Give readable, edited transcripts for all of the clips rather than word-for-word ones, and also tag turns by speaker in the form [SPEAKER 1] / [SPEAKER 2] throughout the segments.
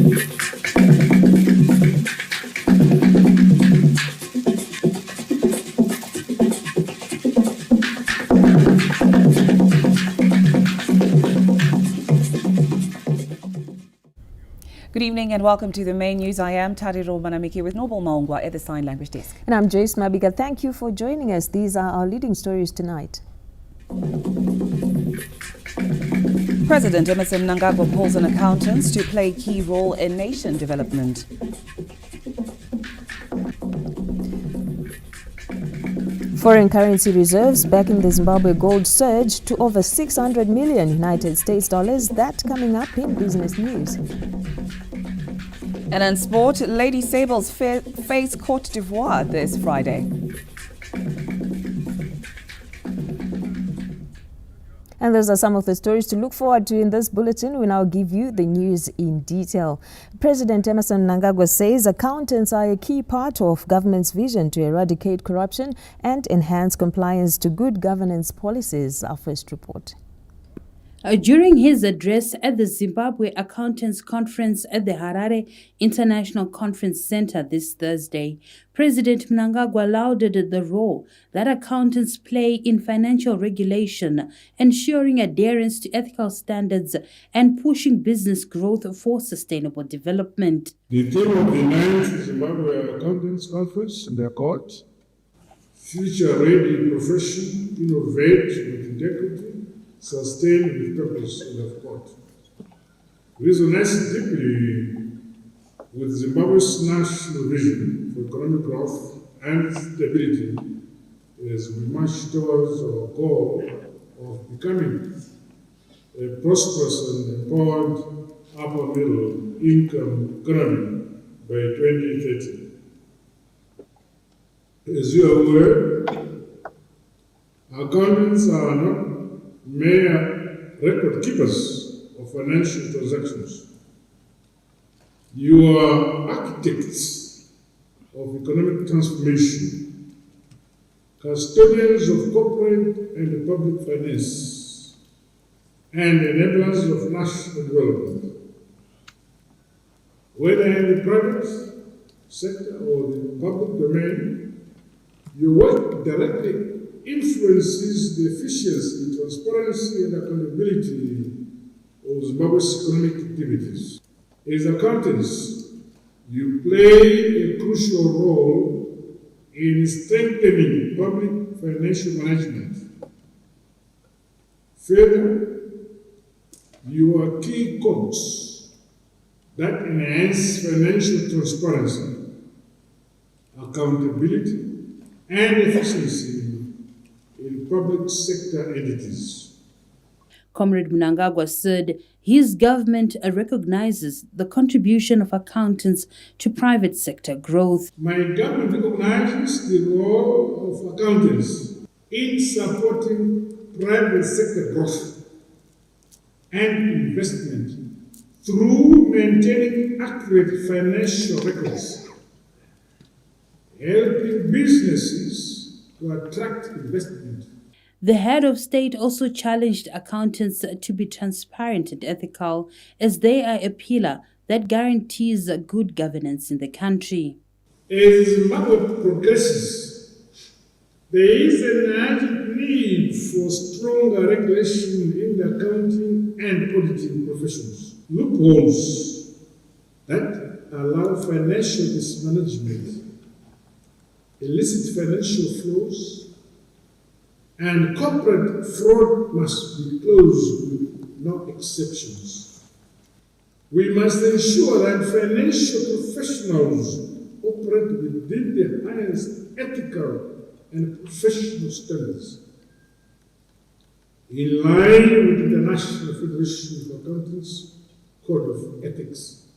[SPEAKER 1] Good evening and welcome to the main news. I am Tariro Manamiki with Noble Maungwa at the Sign Language Desk.
[SPEAKER 2] And I'm Joyce Mabiga. Thank you for joining us. These are our leading stories tonight.
[SPEAKER 1] President Emmerson Mnangagwa calls on accountants to play a key role in nation development.
[SPEAKER 2] Foreign currency reserves backing the Zimbabwe gold surge to over 600 million United States dollars. That coming up in business news.
[SPEAKER 1] And in sport, Lady Sables face Cote d'Ivoire this Friday.
[SPEAKER 2] And those are some of the stories to look forward to in this bulletin. We now give you the news in detail. President Emmerson Mnangagwa says accountants are a key part of government's vision to eradicate corruption and enhance compliance to good governance policies. Our first report.
[SPEAKER 3] During his address at the Zimbabwe Accountants Conference at the Harare International Conference Center this Thursday, President Mnangagwa lauded the role that accountants play in financial regulation, ensuring adherence to ethical standards and pushing business growth for sustainable development.
[SPEAKER 4] The theme of the 9th Zimbabwe Accountants Conference and their court, future-ready profession, innovate with integrity, sustain with purpose, and of course, resonates deeply with Zimbabwe's national vision for economic growth and stability as we march towards our goal of becoming a prosperous and empowered upper middle income economy by 2030. As you are aware, accountants are not mere record keepers of financial transactions. You are architects of economic transformation, custodians of corporate and public finance, and enablers of national development. Whether in the private sector or the public domain, your work directly influences the efficiency, transparency, and accountability of Zimbabwe's economic activities. As accountants, you play a crucial role in strengthening public financial management. Further, you are key cogs that enhance financial transparency, accountability, and efficiency in public sector entities.
[SPEAKER 3] Comrade Mnangagwa said his government recognizes the contribution of accountants to private sector growth.
[SPEAKER 4] My government recognizes the role of accountants in supporting private sector growth and investment through maintaining accurate financial records, helping businesses to attract investment.
[SPEAKER 3] The head of state also challenged accountants to be transparent and ethical, as they are a pillar that guarantees good governance in the country.
[SPEAKER 4] As Zimbabwe progresses, there is an urgent need for stronger regulation in the accounting and auditing professions. Loopholes that allow financial mismanagement, illicit financial flows, and corporate fraud must be closed with no exceptions. We must ensure that financial professionals operate within the highest ethical and professional standards, in line with the National Federation of Accountants Code of Ethics.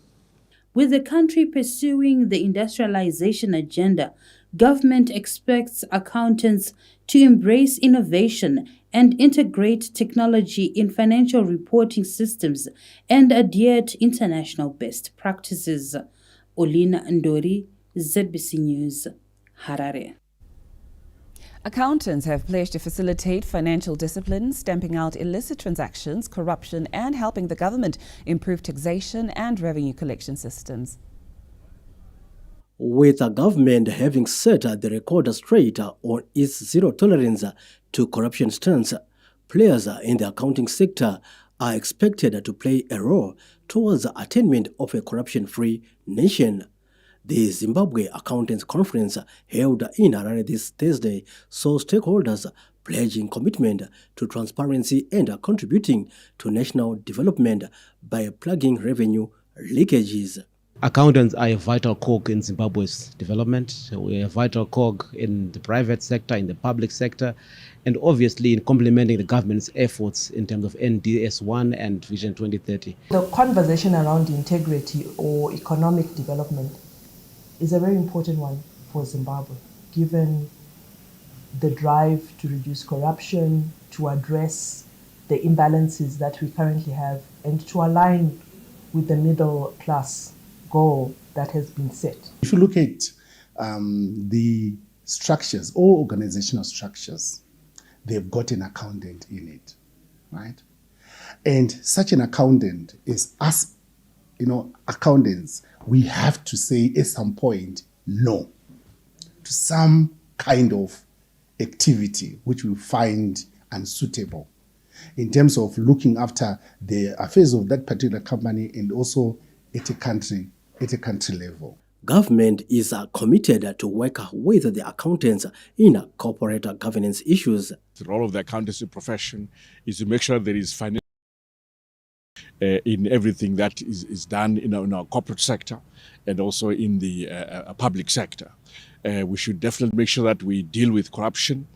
[SPEAKER 3] With the country pursuing the industrialization agenda, government expects accountants to embrace innovation and integrate technology in financial reporting systems and adhere to international best practices. Olina Ndori, ZBC News, Harare.
[SPEAKER 1] Accountants have pledged to facilitate financial discipline, stamping out illicit transactions, corruption, and helping the government improve taxation and revenue collection systems.
[SPEAKER 5] With the government having set the record straight on its zero tolerance to corruption stance, players in the accounting sector are expected to play a role towards the attainment of a corruption-free nation. The Zimbabwe Accountants Conference held in Harare this Thursday saw stakeholders pledging commitment to transparency and contributing to national development by plugging revenue leakages.
[SPEAKER 6] Accountants are a vital cog in Zimbabwe's development. We are a vital cog in the private sector, in the public sector, and obviously in complementing the government's efforts in terms of NDS1 and Vision 2030.
[SPEAKER 7] The conversation around integrity or economic development is a very important one for Zimbabwe, given the drive to reduce corruption, to address the imbalances that we currently have, and to align with the middle class goal that has been set.
[SPEAKER 8] If you look at the structures, all organizational structures, they've got an accountant in it, right? And such an accountant is us, accountants, we have to say at some point no to some kind of activity which we find unsuitable in terms of looking after the affairs of that particular company and also at a country level.
[SPEAKER 5] Government is committed to work with the accountants in corporate governance issues.
[SPEAKER 9] The role of the accountancy profession is to make sure there is financial in everything that is done in our corporate sector and also in the public sector. We should definitely make sure that we deal with corruption,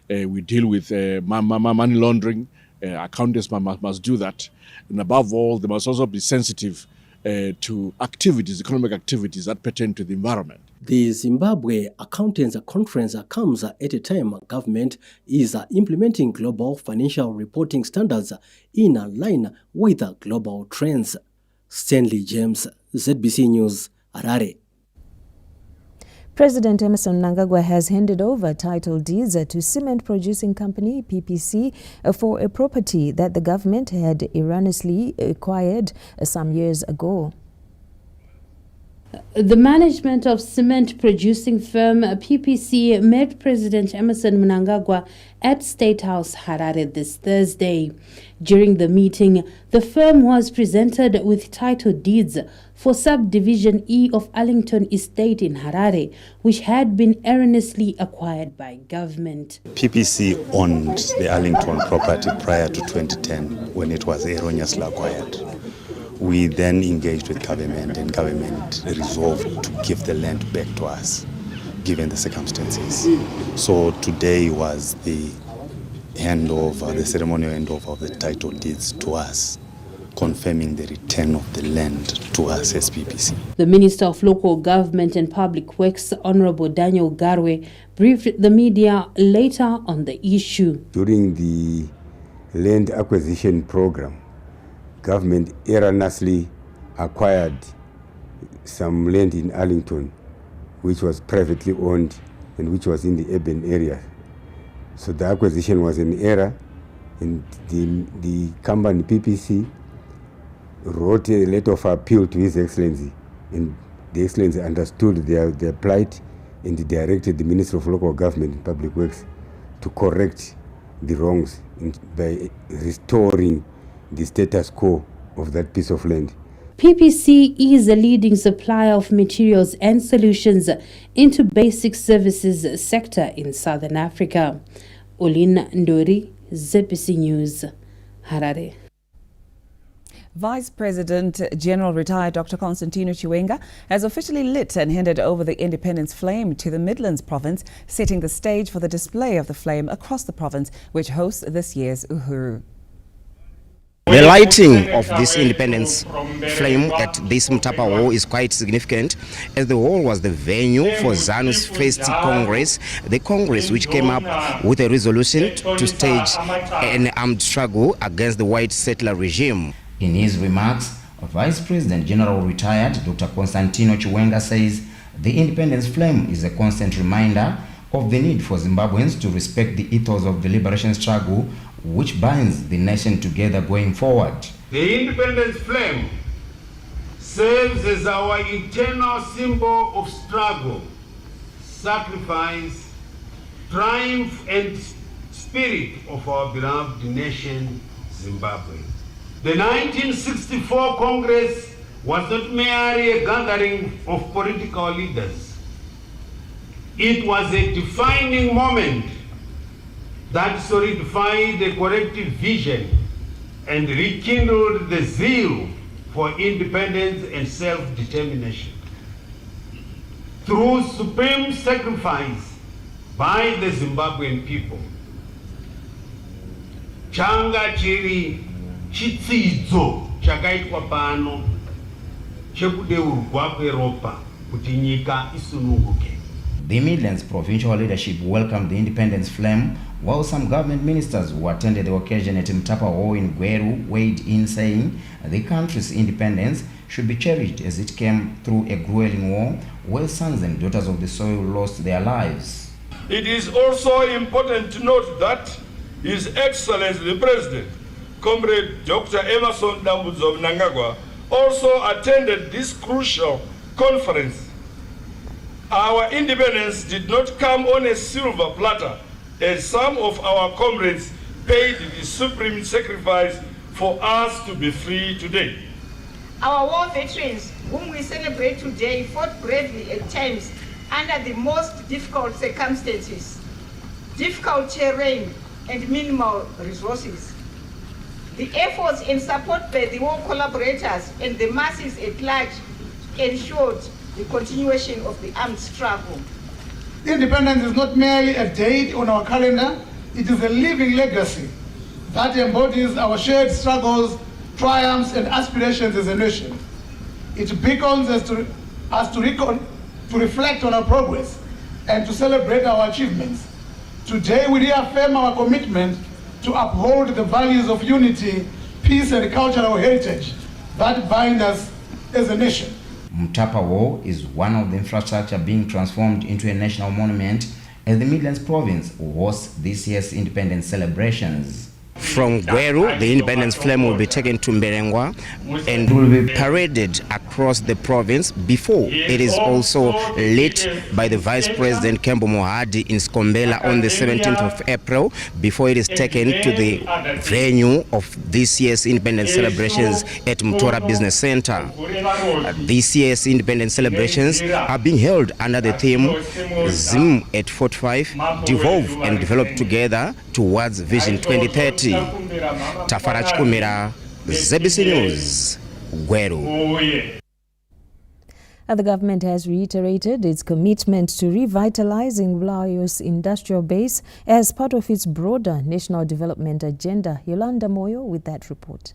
[SPEAKER 9] we deal with money laundering. Accountants must do that. And above all, they must also be sensitive to activities, economic activities that pertain to the environment.
[SPEAKER 5] The Zimbabwe Accountants Conference comes at a time government is implementing global financial reporting standards in line with global trends. Stanley James, ZBC News, Harare.
[SPEAKER 2] President Emmerson Mnangagwa has handed over title deeds to cement producing company PPC for a property that the government had erroneously acquired some years ago.
[SPEAKER 3] The management of cement producing firm PPC met President Emmerson Mnangagwa at State House Harare this Thursday. During the meeting, the firm was presented with title deeds for Subdivision E of Allington Estate in Harare, which had been erroneously acquired by government.
[SPEAKER 10] PPC owned the Allington property prior to 2010 when it was erroneously acquired. We then engaged with government and government resolved to give the land back to us, given the circumstances. So today was the handover, the ceremonial handover of the title deeds to us, confirming the return of the land to us as PPC.
[SPEAKER 3] The Minister of Local Government and Public Works, Honorable Daniel Garwe, briefed the media later on the issue.
[SPEAKER 11] During the land acquisition program, government erroneously acquired some land in Allington, which was privately owned and which was in the urban area. So the acquisition was an error, and the company PPC wrote a letter of appeal to His Excellency, and the Excellency understood their plight and directed the Minister of Local Government and Public Works to correct the wrongs by restoring the status quo of that piece of land.
[SPEAKER 3] PPC is a leading supplier of materials and solutions into basic services sector in Southern Africa. Olina Ndori, ZBC News, Harare.
[SPEAKER 1] Vice President General retired Dr. Constantino Chiwenga has officially lit and handed over the Independence Flame to the Midlands province, setting the stage for the display of the flame across the province, which hosts this year's Uhuru.
[SPEAKER 12] The lighting of this Independence Flame at this Mtapa Hall is quite significant, as the hall was the venue for ZANU's first Congress, the Congress which came up with a resolution to stage an armed struggle against the white settler regime.
[SPEAKER 13] In his remarks, Vice President General retired Dr. Constantino Chiwenga says the Independence Flame is a constant reminder of the need for Zimbabweans to respect the ethos of the liberation struggle, which binds the nation together going forward.
[SPEAKER 14] The independence flame serves as our eternal symbol of struggle, sacrifice, triumph, and spirit of our beloved nation, Zimbabwe. The 1964 Congress was not merely a gathering of political leaders. It was a defining moment that solidified the collective vision and rekindled the zeal for independence and self-determination. Through supreme sacrifice by the Zimbabwean people, changa chiri chitsidzo chakaitwa pano chekudeurwa kweropa kuti nyika isununguke.
[SPEAKER 13] The Midlands provincial leadership welcomed the independence flame, while some government ministers who attended the occasion at Mtapa Hall in Gweru weighed in, saying the country's independence should be cherished as it came through a grueling war where sons and daughters of the soil lost their lives.
[SPEAKER 15] It is also important to note that His Excellency the President, Comrade Dr. Emerson Dambudzo Mnangagwa, also attended this crucial conference. Our independence did not come on a silver platter, as some of our comrades paid the supreme sacrifice for us to be free today.
[SPEAKER 16] Our war veterans, whom we celebrate today, fought bravely at times under the most difficult circumstances, difficult terrain, and minimal resources. The efforts and support by the war collaborators and the masses at large ensured the continuation of the armed struggle.
[SPEAKER 17] Independence is not merely a date on our calendar, it is a living legacy that embodies our shared struggles, triumphs, and aspirations as a nation. It beckons us to reflect on our progress and to celebrate our achievements. Today we reaffirm our commitment to uphold the values of unity, peace, and cultural heritage that bind us as a nation.
[SPEAKER 13] Mtapa Hall is one of the infrastructure being transformed into a national monument as the Midlands province hosts this year's independence celebrations.
[SPEAKER 12] From Gweru, the independence flame will be taken to Mberengwa and will be paraded across the province before it is also lit by the Vice President Kembo Mohadi in Skombela on the 17th of April before it is taken to the venue of this year's independence celebrations at Mtora Business Center. This year's independence celebrations are being held under the theme Zim at 45, Devolve and Develop Together towards Vision 2030. Tafara Chikumira, ZBC News, Gweru.
[SPEAKER 2] The government has reiterated its commitment to revitalizing Bulawayo's industrial base as part of its broader national development agenda. Yolanda Moyo with that report.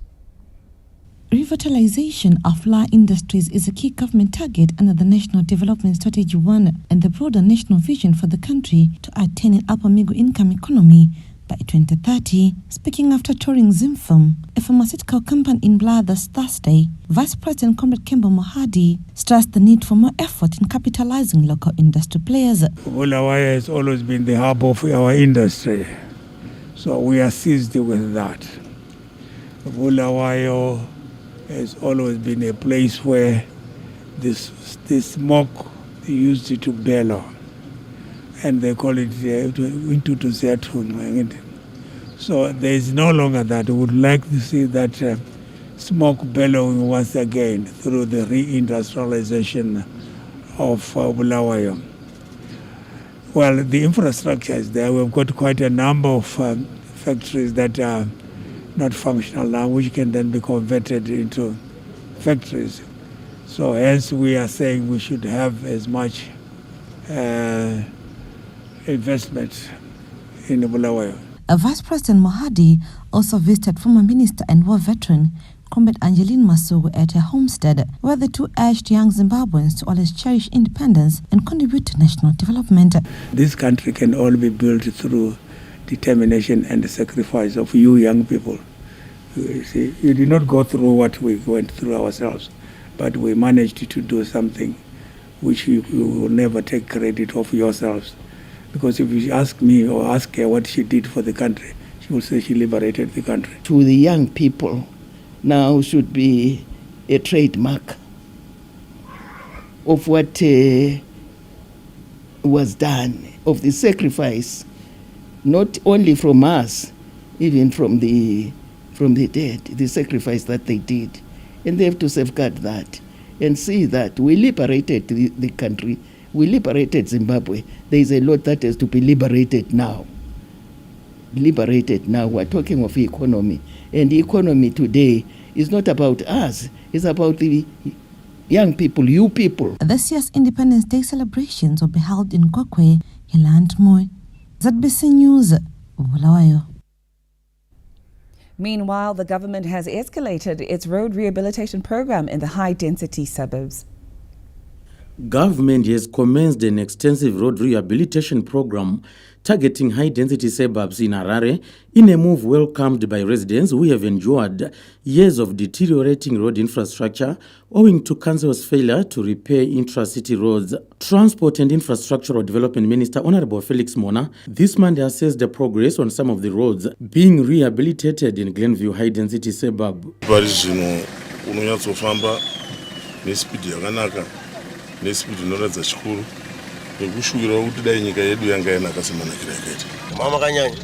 [SPEAKER 18] Revitalization of flour industries is a key government target under the National Development Strategy 1 and the broader national vision for the country to attain an upper middle income economy by 2030. Speaking after touring Zimfilm, a pharmaceutical company in Bulawayo this Thursday, Vice President Comrade Kembo Mohadi stressed the need for more effort in capitalizing local industry players.
[SPEAKER 19] Bulawayo has always been the hub of our industry, so we are seized with that. Bulawayo has always been a place where this smoke used to bellow, and they call it into to Zetun. So there is no longer that. We would like to see that smoke bellowing once again through the reindustrialization of Bulawayo. Well, the infrastructure is there. We've got quite a number of factories that are not functional now, which can then be converted into factories. So hence we are saying we should have as much investment in Bulawayo.
[SPEAKER 18] Vice President Mohadi also visited former minister and war veteran Comrade Angeline Masuku at her homestead, where the two urged young Zimbabweans to always cherish independence and contribute to national development.
[SPEAKER 19] This country can only be built through determination and the sacrifice of you young people. You see, you did not go through what we went through ourselves, but we managed to do something which you will never take credit of yourselves. Because if you ask me or ask her what she did for the country, she will say she liberated the country.
[SPEAKER 20] To the young people, now should be a trademark of what was done, of the sacrifice, not only from us, even from the dead, the sacrifice that they did. And they have to safeguard that and see that we liberated the country, we liberated Zimbabwe. There is a lot that has to be liberated now. Liberated now. We're talking of economy. And the economy today is not about us, it's about the young people, you people.
[SPEAKER 18] This year's Independence Day celebrations will be held in Kokwe, Ilandmoy. ZBC News, Bulawayo.
[SPEAKER 1] Meanwhile, the government has escalated its road rehabilitation program in the high-density suburbs.
[SPEAKER 21] Government has commenced an extensive road rehabilitation program targeting high-density suburbs in Harare in a move welcomed by residents who have endured years of deteriorating road infrastructure owing to council's failure to repair intra-city roads. Transport and Infrastructural Development Minister Honorable Felix Mona this Monday assessed the progress on some of the roads being rehabilitated in Glenview high-density suburb.
[SPEAKER 22] nekushuvira kuti dai nyika yedu yanga yanaka semanakira yakaita mama kanyanya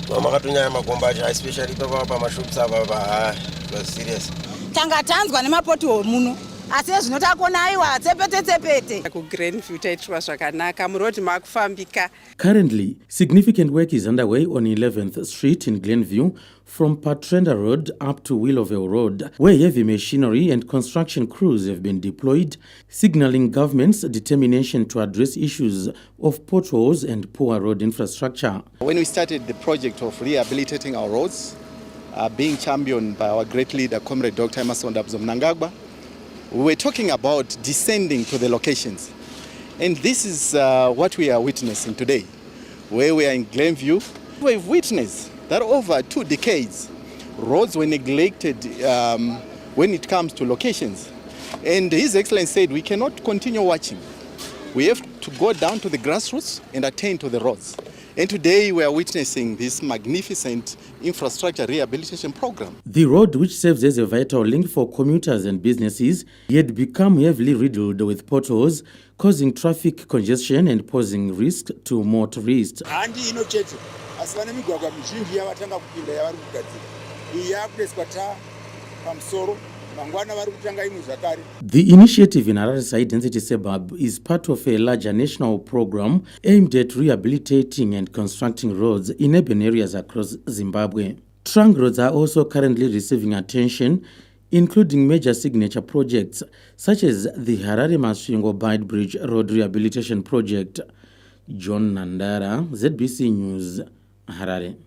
[SPEAKER 22] mama katunyanya makombacha especially pamashops apa was serious
[SPEAKER 23] tanga tanzwa nemapothole muno asi zvino takona aiwa tsepete ku Grandview taitwa zvakanaka murodi makufambika.
[SPEAKER 21] Currently, significant work is underway on 11th Street in Glenview from Patrenda Road up to Willowville Road, where heavy machinery and construction crews have been deployed, signaling government's determination to address issues of potholes and poor road infrastructure.
[SPEAKER 24] When we started the project of rehabilitating our roads, being championed by our great leader, Comrade Dr. Emerson Dambudzo Mnangagwa, we were talking about descending to the locations. And this is what we are witnessing today, where we are in Glenview. We've witnessed that over 2 decades, roads were neglected when it comes to locations. And His Excellency said we cannot continue watching. We have to go down to the grassroots and attend to the roads. And today we are witnessing this magnificent infrastructure rehabilitation program.
[SPEAKER 21] The road, which serves as a vital link for commuters and businesses, had become heavily riddled with potholes, causing traffic congestion and posing risk to motorists. The initiative in Harare's high-density suburb is part of a larger national program aimed at rehabilitating and constructing roads in urban areas across Zimbabwe. Trunk roads are also currently receiving attention, including major signature projects such as the Harare-Masvingo Beitbridge Road Rehabilitation Project. John Nandara, ZBC News, Harare.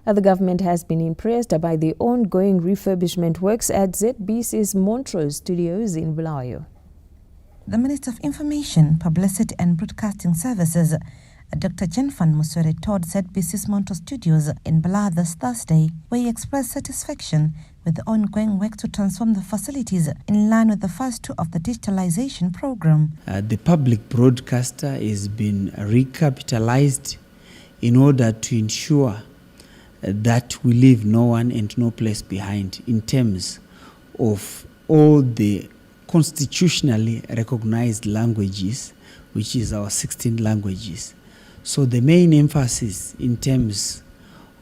[SPEAKER 2] The government has been impressed by the ongoing refurbishment works at ZBC's Montrose Studios in Bulawayo.
[SPEAKER 18] The Minister of Information, Publicity and Broadcasting Services, Dr. Jenfan Muswere, told ZBC's Montrose Studios in Bulawayo this Thursday, where he expressed satisfaction with the ongoing work to transform the facilities in line with the phase 2 of the digitalization program.
[SPEAKER 25] The public broadcaster is being recapitalized in order to ensure that we leave no one and no place behind in terms of all the constitutionally recognized languages, which is our 16 languages. So the main emphasis in terms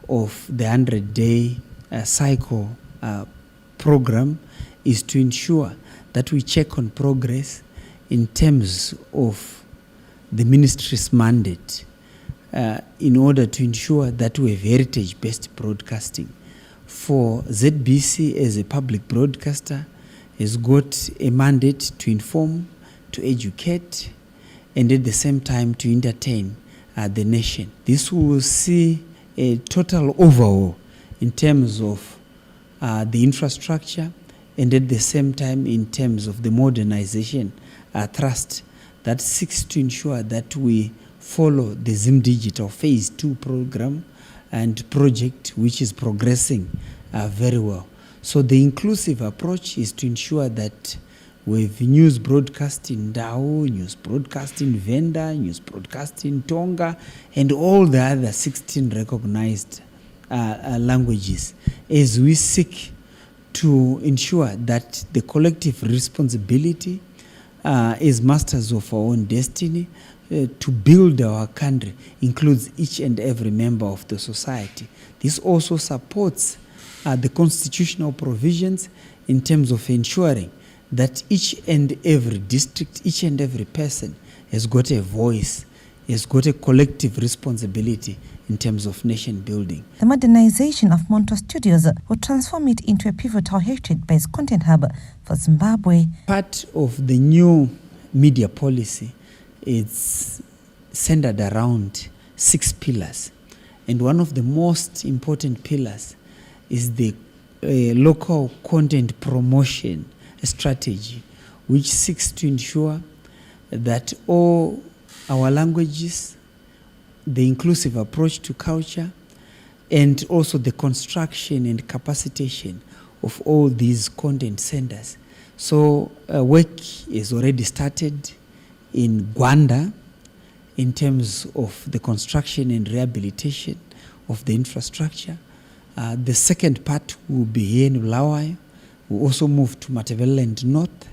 [SPEAKER 25] of the 100-day cycle program is to ensure that we check on progress in terms of the ministry's mandate in order to ensure that we have heritage-based broadcasting. For ZBC as a public broadcaster has got a mandate to inform, to educate, and at the same time to entertain the nation. This will see a total overhaul in terms of the infrastructure and at the same time in terms of the modernization thrust that seeks to ensure that we follow the Zim Digital Phase 2 program and project, which is progressing very well. So the inclusive approach is to ensure that with news broadcasting Dao, news broadcasting Venda, news broadcasting Tonga, and all the other 16 recognized languages, as we seek to ensure that the collective responsibility as masters of our own destiny to build our country includes each and every member of the society. This also supports the constitutional provisions in terms of ensuring that each and every district, each and every person has got a voice, has got a collective responsibility in terms of nation building.
[SPEAKER 18] The modernization of Monto Studios will transform it into a pivotal heritage-based content hub for Zimbabwe.
[SPEAKER 25] Part of the new media policy is centered around 6 pillars. And one of the most important pillars is the local content promotion strategy, which seeks to ensure that all our languages, the inclusive approach to culture, and also the construction and capacitation of all these content centers. So work is already started in Gwanda in terms of the construction and rehabilitation of the infrastructure. The second part will be here in Bulawayo. We'll also move to Matabeleland North.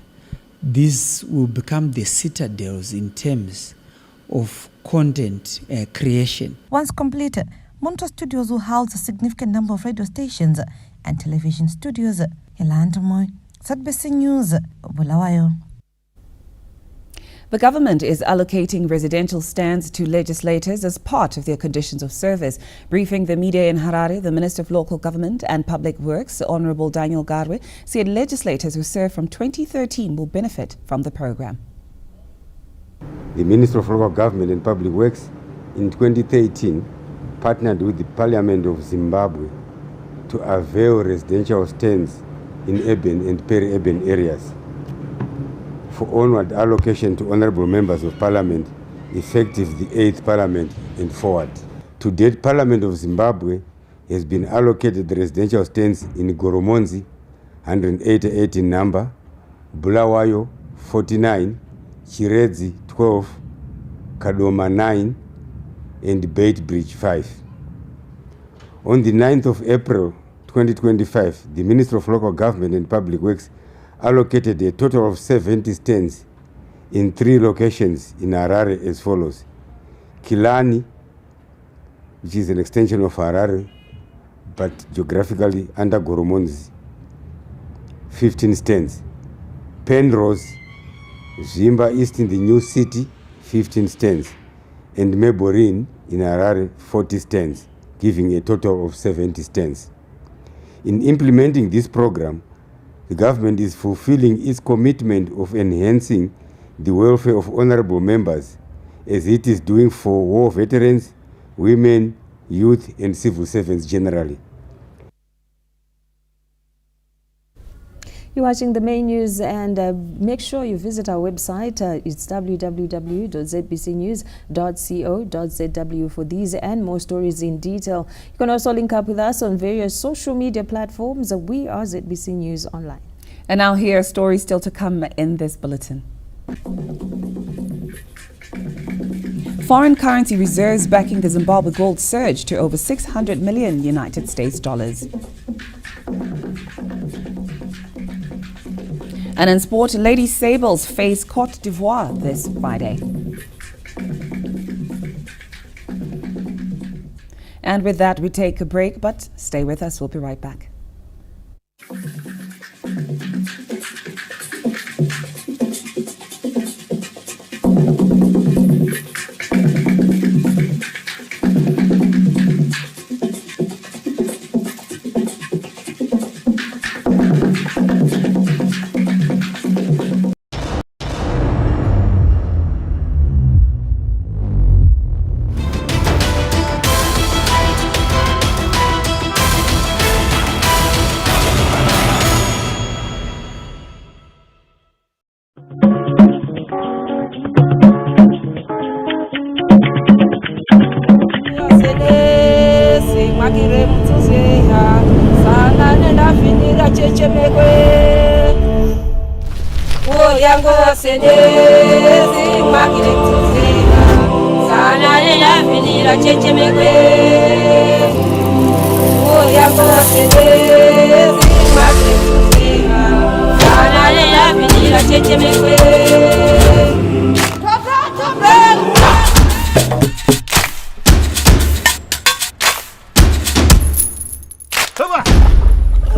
[SPEAKER 25] These will become the citadels in terms of content creation.
[SPEAKER 18] Once completed, Monto Studios will house a significant number of radio stations and television studios. Ilantomoy, ZBC News, Bulawayo.
[SPEAKER 1] The government is allocating residential stands to legislators as part of their conditions of service. Briefing the media in Harare, the Minister of Local Government and Public Works, Honorable Daniel Garwe, said legislators who served from 2013 will benefit from the program.
[SPEAKER 11] The Minister of Local Government and Public Works in 2013 partnered with the Parliament of Zimbabwe to avail residential stands in urban and peri-urban areas for onward allocation to honorable members of Parliament effective the 8th Parliament and forward. To date, Parliament of Zimbabwe has been allocated the residential stands in Goromonzi, 188 in number, Bulawayo, 49, Chiredzi, 12, Kadoma, 9, and Beitbridge, 5. On the 9th of April 2025, the Minister of Local Government and Public Works allocated a total of 70 stands in 3 locations in Harare as follows. Kilani, which is an extension of Harare, but geographically under Goromonzi, 15 stands. Penrose, Zimba East in the new city, 15 stands. And Meborin in Harare, 40 stands, giving a total of 70 stands. In implementing this program, the government is fulfilling its commitment of enhancing the welfare of honorable members, as it is doing for war veterans, women, youth, and civil servants generally.
[SPEAKER 2] You're watching the main news, and make sure you visit our website. It's www.zbcnews.co.zw for these and more stories in detail. You can also link up with us on various social media platforms. We are ZBC News Online.
[SPEAKER 1] And now here are stories still to come in this bulletin. Foreign currency reserves backing the Zimbabwe gold surge to over 600 million United States dollars. And in sport, Lady Sables face Cote d'Ivoire this Friday. And with that, we take a break, but stay with us. We'll be right back.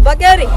[SPEAKER 4] Bagari.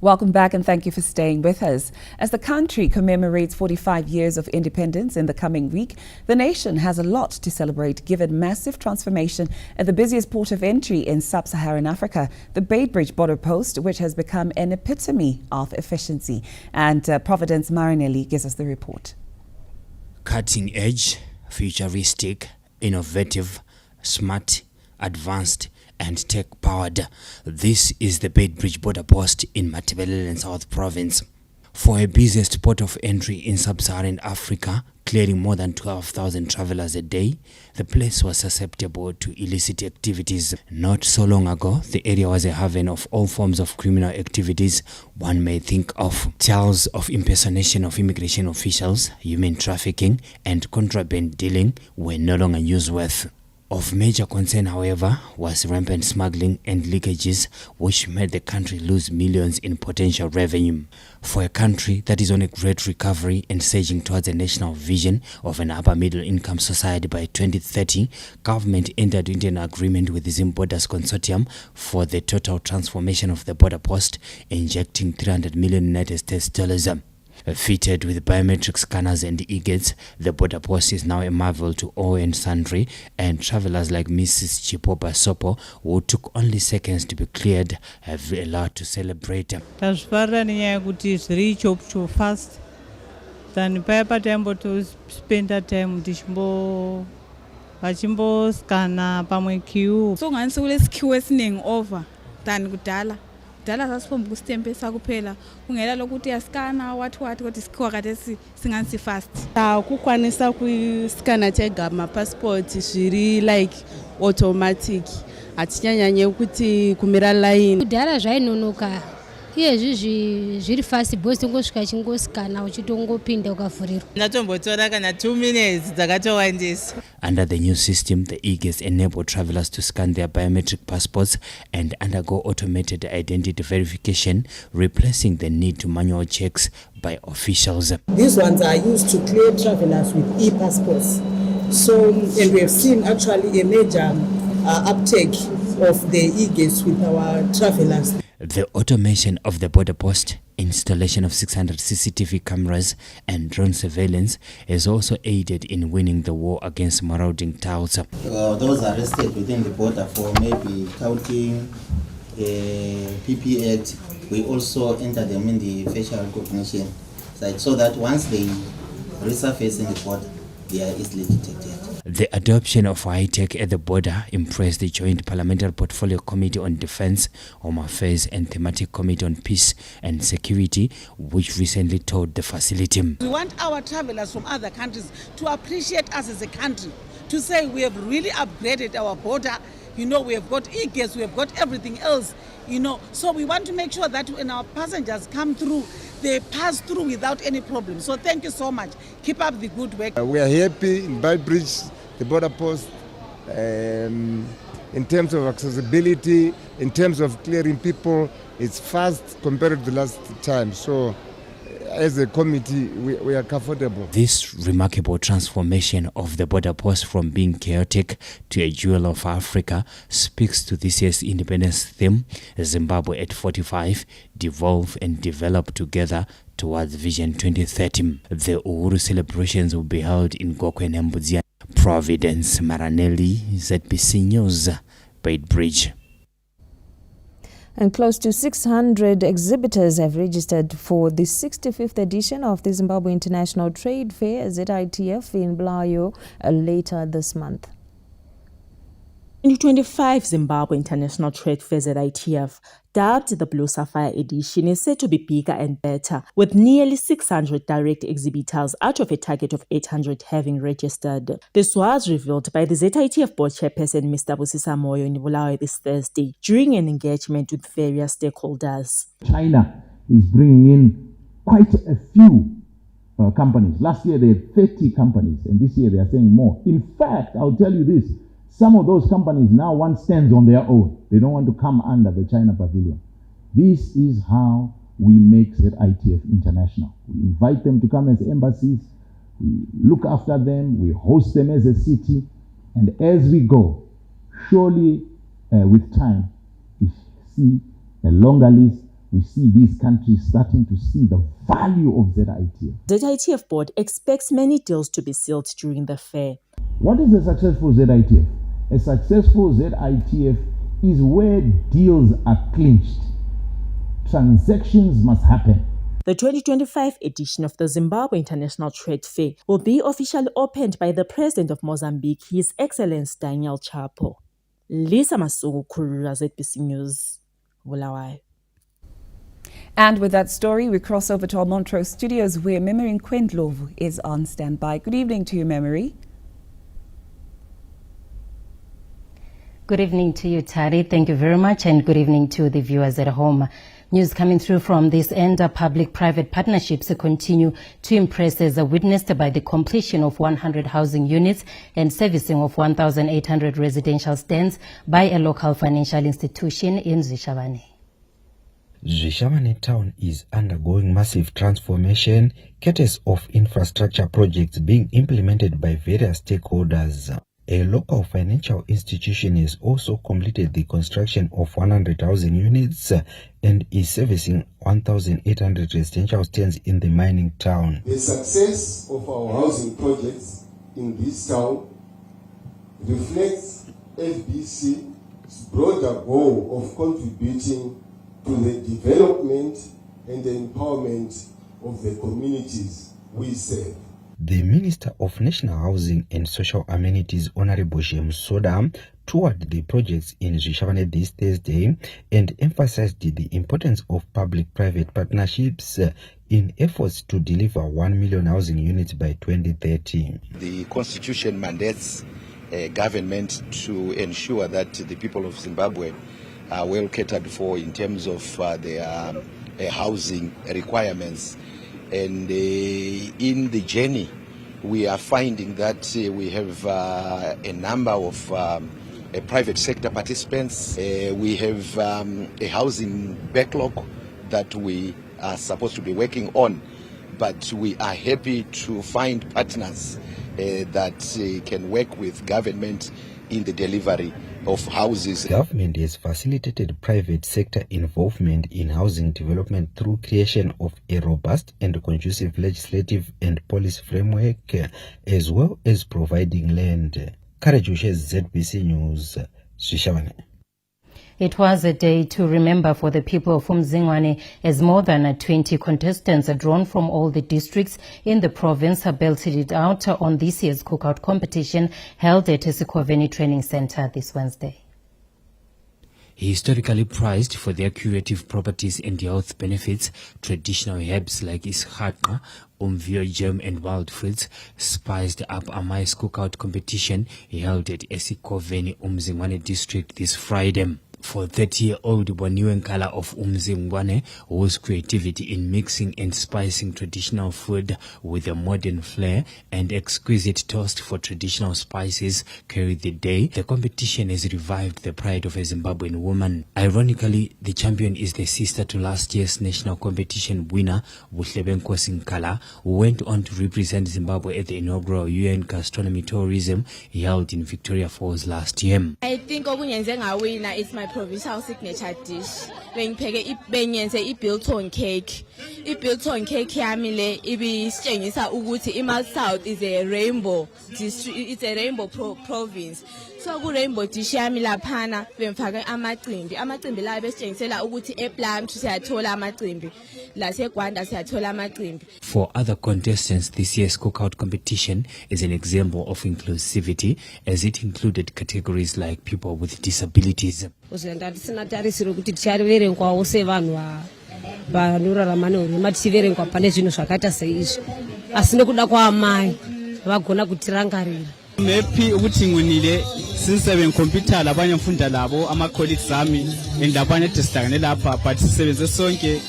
[SPEAKER 1] Welcome back and thank you for staying with us. As the country commemorates 45 years of independence in the coming week, the nation has a lot to celebrate given massive transformation at the busiest port of entry in sub-Saharan Africa, the Beitbridge border post, which has become an epitome of efficiency. And Providence Marinelli gives us the report.
[SPEAKER 6] Cutting edge, futuristic, innovative, smart, advanced and tech-powered. This is the Beitbridge border post in Matabeleland South Province. For a busiest port of entry in sub-Saharan Africa, clearing more than 12,000 travelers a day, the place was susceptible to illicit activities. Not so long ago, the area was a haven of all forms of criminal activities one may think of. Tales of impersonation of immigration officials, human trafficking, and contraband dealing were no longer newsworthy. Of major concern, however, was rampant smuggling and leakages, which made the country lose millions in potential revenue. For a country that is on a great recovery and surging towards a national vision of an upper middle income society by 2030, government entered into an agreement with the Zimbabwe's consortium for the total transformation of the border post, injecting $300 million United States dollars. Fitted with biometric scanners and e-gates, the border post is now a marvel to all and sundry, and travelers like Mrs. Chipopa Sopo, who took only seconds to be cleared, have a lot to celebrate.
[SPEAKER 7] Tazvara nenyaya yekuti zviri chop fast than paya patambo to spend that time vachimboskana pamwe queue so nganisi kule sikhiwo esiningi over than kudala. Dala sasifomba ukusitempesa kuphela kungela lokuthi yaskana wathi kodwa isikhiwa kade singansi fast.
[SPEAKER 8] Kukwanisa kuiskana tega ma passport zviri like automatic. Atinyanyanye ukuthi kumira line.
[SPEAKER 9] Kudala zvainonoka
[SPEAKER 3] iyezvi zviri fast bhos tongosvika chingosikana uchitongopinda ukavhurirwa
[SPEAKER 8] ndatombotora kana 2 minutes dzakatowandisa.
[SPEAKER 6] Under the new system, the e-gates enable travelers to scan their biometric passports and undergo automated identity verification, replacing the need to manual checks by officials.
[SPEAKER 4] These ones are used to clear travelers with e-passports. So, and we have seen actually a major uptake of the e-gates with our travelers.
[SPEAKER 6] The automation of the border post, installation of 600 CCTV cameras and drone surveillance has also aided in winning the war against marauding touts.
[SPEAKER 5] Those arrested within the border for maybe counting PP Act, we also enter them in the facial recognition side so that once they resurface in the border, they are easily detected.
[SPEAKER 6] The adoption of high-tech at the border impressed the Joint Parliamentary Portfolio Committee on Defense, Home Affairs and Thematic Committee on Peace and Security, which recently toured the facility.
[SPEAKER 9] We want our travelers from other countries to appreciate us as a country, to say we have really upgraded our border. You know, we have got e-gates, we have got everything else, you know. So we want to make sure that when our passengers come through, they pass through without any problem. So thank you so much. Keep up the good work.
[SPEAKER 10] We are happy in Beitbridge, the border post, in terms of accessibility, in terms of clearing people, it's fast compared to the last time. So as a committee, we are comfortable.
[SPEAKER 6] This remarkable transformation of the border post from being chaotic to a jewel of Africa speaks to this year's independence theme, Zimbabwe at 45, devolve and develop together towards Vision 2030. The Uhuru celebrations will be held in Gokwe Mbuzia, Providence, Maranelli, ZBC News, Beitbridge.
[SPEAKER 2] And close to 600 exhibitors have registered for the 65th edition of the Zimbabwe International Trade Fair, ZITF, in Bulawayo later this month.
[SPEAKER 26] 2025 Zimbabwe International Trade Fair ZITF, dubbed the Blue Sapphire Edition, is said to be bigger and better, with nearly 600 direct exhibitors out of a target of 800 having registered. This was revealed by the ZITF board chairperson Mr. Busisa Moyo in Bulawayo this Thursday during an engagement with various stakeholders.
[SPEAKER 27] China is bringing in quite a few companies. Last year they had 30 companies, and this year they are saying more. In fact, I'll tell you this. Some of those companies now want stands on their own. They don't want to come under the China pavilion. This is how we make ZITF international. We invite them to come as embassies. We look after them. We host them as a city. And as we go, surely with time, we see a longer list. We see these countries starting to see the value of ZITF.
[SPEAKER 26] ZITF board expects many deals to be sealed during the fair.
[SPEAKER 27] What is a successful ZITF? A successful ZITF is where deals are clinched. Transactions must happen.
[SPEAKER 26] The 2025 edition of the Zimbabwe International Trade Fair will be officially opened by the President of Mozambique, His Excellency Daniel Chapo. Lisa Masuku, Kurura, ZBC News, Bulawayo.
[SPEAKER 1] And with that story, we cross over to our Montrose studios where Memory Nkwendlovu is on standby. Good evening to you, Memory.
[SPEAKER 28] Good evening to you, Tari. Thank you very much, and good evening to the viewers at home. News coming through from this end, public-private partnerships continue to impress as witnessed by the completion of 100 housing units and servicing of 1,800 residential stands by a local financial institution in Zvishavane.
[SPEAKER 29] Zvishavane town is undergoing massive transformation, courtesy of infrastructure projects being implemented by various stakeholders. A local financial institution has also completed the construction of 100,000 units and is servicing 1,800 residential stands in the mining town.
[SPEAKER 30] The success of our housing projects in this town reflects FBC's broader goal of contributing to the development and the empowerment of the communities we serve.
[SPEAKER 29] The Minister of National Housing and Social Amenities, Honorable James Soda, toured the projects in Zvishavane this Thursday and emphasized the importance of public-private partnerships in efforts to deliver 1 million housing units by 2030.
[SPEAKER 31] The Constitution mandates government to ensure that the people of Zimbabwe are well catered for in terms of their housing requirements. And in the journey, we are finding that we have a number of private sector participants. We have a housing backlog that we are supposed to be working on, but we are happy to find partners that can work with government in the delivery of houses.
[SPEAKER 29] Government has facilitated private sector involvement in housing development through creation of a robust and conducive legislative and policy framework, as well as providing land. Karajushe, ZBC News, Swishawane.
[SPEAKER 28] It was a day to remember for the people of Umzingwane, as more than 20 contestants drawn from all the districts in the province belted it out on this year's cookout competition held at Esikoveni Training Center this Wednesday.
[SPEAKER 6] Historically prized for their curative properties and health benefits, traditional herbs like ishaqa, umvio gem and wild fruits spiced up Amai's cookout competition held at Esikoveni, Umzingwane district this Friday. For 30-year-old Boniwenkala of Umzingwane, whose creativity in mixing and spicing traditional food with a modern flair and exquisite taste for traditional spices carried the day, the competition has revived the pride of a Zimbabwean woman. Ironically, the champion is the sister to last year's national competition winner, Buhlebenkosi Nkala, who went on to represent Zimbabwe at the inaugural UN Gastronomy Tourism held in Victoria Falls last year.
[SPEAKER 12] I think it's my provincial signature dish. Bengipheke Biltong cake. Biltong cake yami le ibisitshengisa ukuthi iMal South is a rainbow district, it's a rainbow province. So ku rainbow dish yami laphana bemfake amacimbi la besitshengisela ukuthi ePlum siyathola amacimbi, la seGwanda siyathola amacimbi.
[SPEAKER 6] For other contestants, this year's cookout competition is an example of inclusivity, as it included categories like people with disabilities.
[SPEAKER 13] Happy ukuthi nginile since computer labanye mfunda labo ama colleagues ami and labanye testangane lapha but sisebenze sonke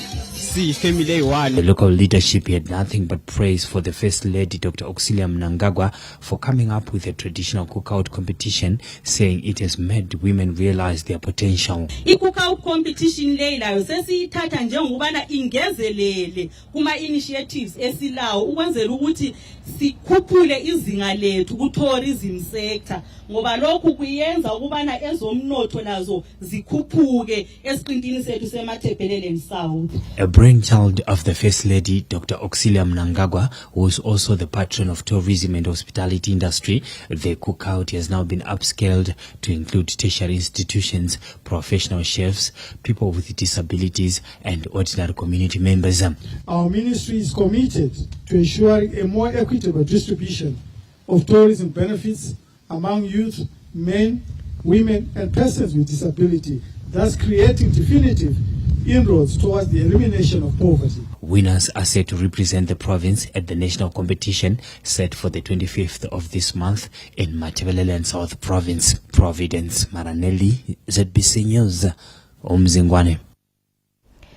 [SPEAKER 13] family one.
[SPEAKER 6] The local leadership had nothing but praise for the First Lady Dr. Auxilia Mnangagwa for coming up with a traditional cookout competition, saying it has made women realize their potential.
[SPEAKER 14] I-cookout competition leyilayo sesiyithatha njengobana ingezelele kuma initiatives esilawo ukwenzela ukuthi sikhuphule izinga lethu ku tourism sector, ngoba lokhu kuyenza ukubana ezomnotho nazo zikhuphuke esiqintini sethu semathebheleleni South.
[SPEAKER 6] A brainchild of the First Lady, Dr. Auxilia Mnangagwa, who is also the patron of tourism and hospitality industry, the cookout has now been upscaled to include tertiary institutions, professional chefs, people with disabilities, and ordinary community members.
[SPEAKER 15] Our ministry is committed to ensuring a more equitable distribution of tourism benefits among youth, men, women, and persons with disability, thus creating definitive inroads towards the elimination of poverty.
[SPEAKER 6] Winners are set to represent the province at the national competition set for the 25th of this month in Matabeleland South Province, Providence. Maranelli, ZBC News, Umzingwane.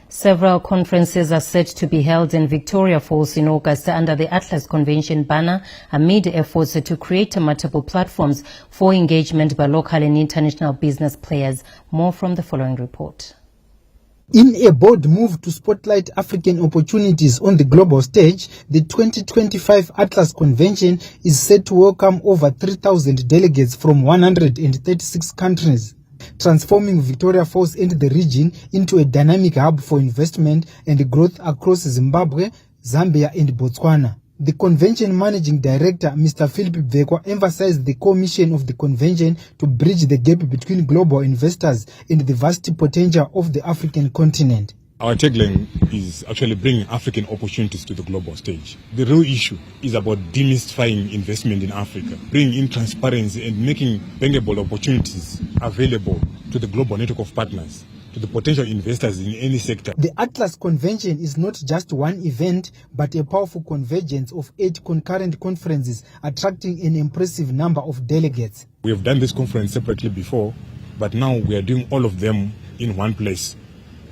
[SPEAKER 28] Several conferences are set to be held in Victoria Falls in August under the Atlas Convention banner amid efforts to create multiple platforms for engagement by local and international business players. More from the following report.
[SPEAKER 16] In a bold move to spotlight African opportunities on the global stage, the 2025 Atlas Convention is set to welcome over 3,000 delegates from 136 countries, transforming Victoria Falls and the region into a dynamic hub for investment and growth across Zimbabwe, Zambia and Botswana. The convention managing director, Mr. Philip Bvekwa, emphasized the core mission of the convention to bridge the gap between global investors and the vast potential of the African continent.
[SPEAKER 17] Our tagline is actually bringing African opportunities to the global stage. The real issue is about demystifying investment in Africa, bringing in transparency and making bankable opportunities available to the global network of partners, to the potential investors in any sector.
[SPEAKER 16] The Atlas Convention is not just one event, but a powerful convergence of 8 concurrent conferences attracting an impressive number of delegates.
[SPEAKER 17] We have done this conference separately before, but now we are doing all of them in one place.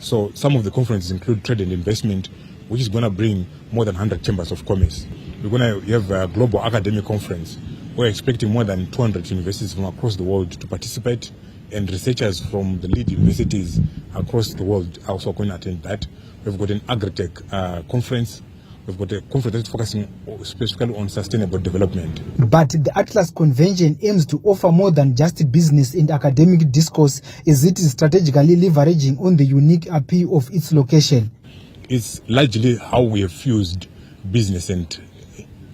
[SPEAKER 17] So some of the conferences include trade and investment, which is going to bring more than 100 chambers of commerce. We're going to have a global academic conference. We're expecting more than 200 universities from across the world to participate, and researchers from the lead universities across the world are also going to attend that. We've got an agri-tech conference. We've got a conference that's focusing specifically on sustainable development.
[SPEAKER 16] But the Atlas Convention aims to offer more than just business and academic discourse, as it is strategically leveraging on the unique appeal of its location.
[SPEAKER 17] It's largely how we have fused business and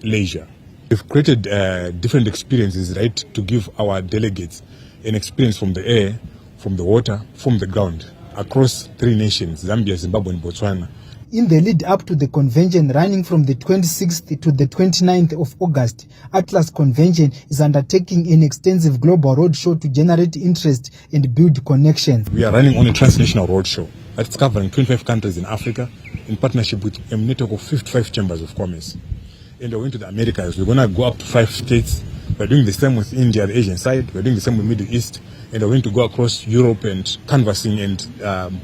[SPEAKER 17] leisure. We've created different experiences, right, to give our delegates an experience from the air, from the water, from the ground, across 3 nations, Zambia, Zimbabwe, and Botswana.
[SPEAKER 16] In the lead up to the convention running from the 26th to the 29th of August, Atlas Convention is undertaking an extensive global roadshow to generate interest and build connections.
[SPEAKER 17] We are running on a transnational roadshow that's covering 25 countries in Africa in partnership with a network of 55 chambers of commerce. And we're going to the Americas. We're going to go up to 5 states. We're doing the same with India, the Asian side. We're doing the same with Middle East. And we're going to go across Europe and canvassing and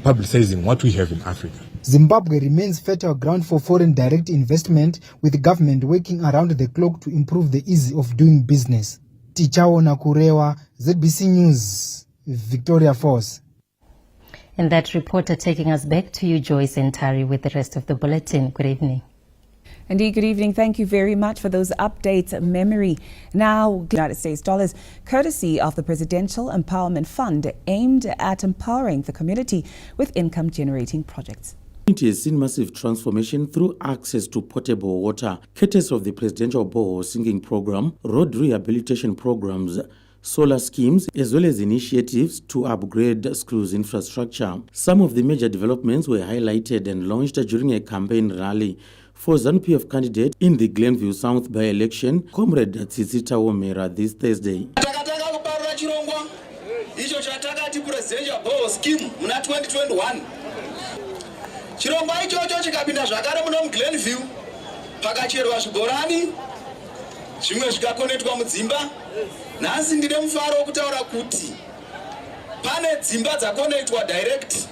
[SPEAKER 17] publicizing what we have in Africa.
[SPEAKER 16] Zimbabwe remains fertile ground for foreign direct investment, with the government working around the clock to improve the ease of doing business. Tichao Nakurewa, ZBC News, Victoria Falls.
[SPEAKER 28] And that reporter taking us back to you, Joyce and Tari, with the rest of the bulletin. Good evening.
[SPEAKER 1] Indeed, good evening. Thank you very much for those updates, Memory. Now, United States dollars, courtesy of the Presidential Empowerment Fund, aimed at empowering the community with income-generating projects.
[SPEAKER 3] It has seen massive transformation through access to potable water, courtesy of the Presidential Borehole Sinking Program, road rehabilitation programs, solar schemes, as well as initiatives to upgrade schools infrastructure. Some of the major developments were highlighted and launched during a campaign rally for ZANU-PF candidate in the Glenview South by-election, Comrade Tsitsita Womera, this Thursday.
[SPEAKER 7] Presidential Borehole Scheme muna 2021. Chirongwa ichocho chikapinda zvakare muno muGlenview, pakacherwa zvibhorani, zvimwe zvikakonetwa mudzimba. Nhasi ndine mufaro wokutaura kuti pane dzimba dzakonetwa direct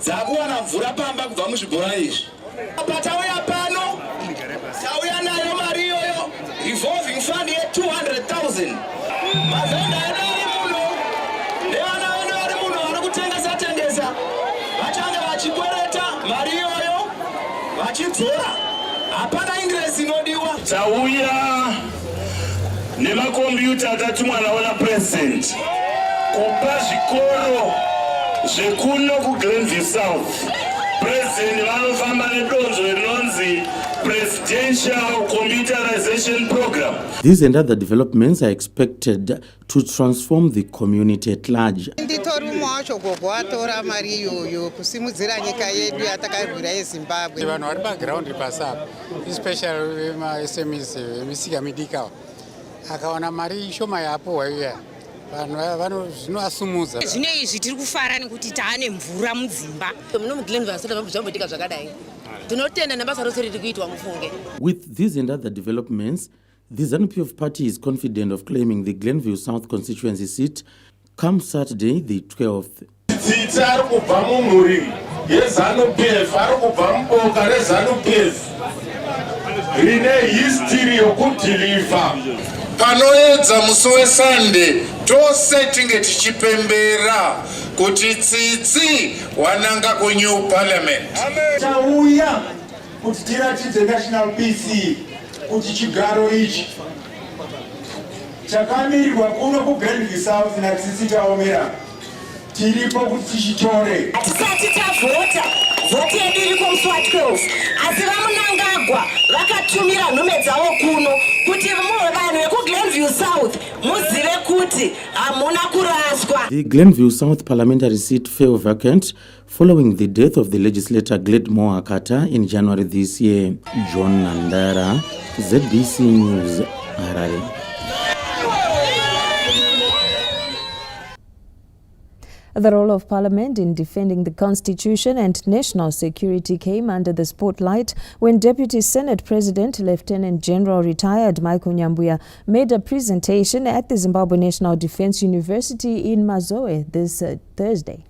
[SPEAKER 7] dzakuwana mvura pamba kubva muzvibhorani izvi. Patauya pano, tauya nayo mari iyoyo, revolving fund ye 200,000. Mavenda edu ari muno, nevana vedu vari muno vari kutengesa vachange vachikwereta mari iyoyo vachidzora. Hapana interest inodiwa.
[SPEAKER 11] Tauya nemakombiyuta akatumwa nawo naPresident kupa zvikoro zvekuno kuGlenview South. President vanofamba nedonzo rinonzi Presidential Computerization Program.
[SPEAKER 3] These and other developments are expected to transform the community at large.
[SPEAKER 18] Nditori mwacho gogo atora mari iyoyo kusimudzira nyika yedu yatakarwira yeZimbabwe.
[SPEAKER 19] Vanhu vari paground pasapa, especially SMEs, misika midika. Akawana mari shoma yapo iya. Vanhu zvinovasumudza.
[SPEAKER 20] Zvino izvi tiri kufara nekuti taane mvura mudzimba. Muno muGlenview asati zvamboitika zvakadai. Tinotenda nebasa rose riri kuitwa mufunge.
[SPEAKER 3] With these and other developments, the ZANU-PF party is confident of claiming the Glenview South constituency seat come Saturday, the 12th.
[SPEAKER 11] Tsitsi ari kubva mumhuri yeZANU-PF, ari kubva muboka reZANU-PF rine history yokudhiliva.
[SPEAKER 7] Panoedza musi weSunday tose tinge tichipembera kuti Tsitsi wananga kuNew Parliament.
[SPEAKER 11] Tauya kuti tiratidze national peace kuti chigaro ichi chakamirirwa kuno kuGlenview South naTsitsi Taomera tiripo kuti tichitore.
[SPEAKER 20] Tisati tavhota, vhoti yedu iri kumuswa 12, asi vamunangagwa vakatumira nhume dzavo kuno kuti vanhu vekuGlenview South muzive kuti hamuna kuraswa.
[SPEAKER 3] The Glenview South parliamentary seat fell vacant following the death of the legislator Gladmore Akata in January this year. John Nandara, ZBC News, Harare.
[SPEAKER 2] The role of Parliament in defending the Constitution and national security came under the spotlight when Deputy Senate President Lieutenant General retired Michael Nyambuya made a presentation at the Zimbabwe National Defense University in Mazoe this Thursday.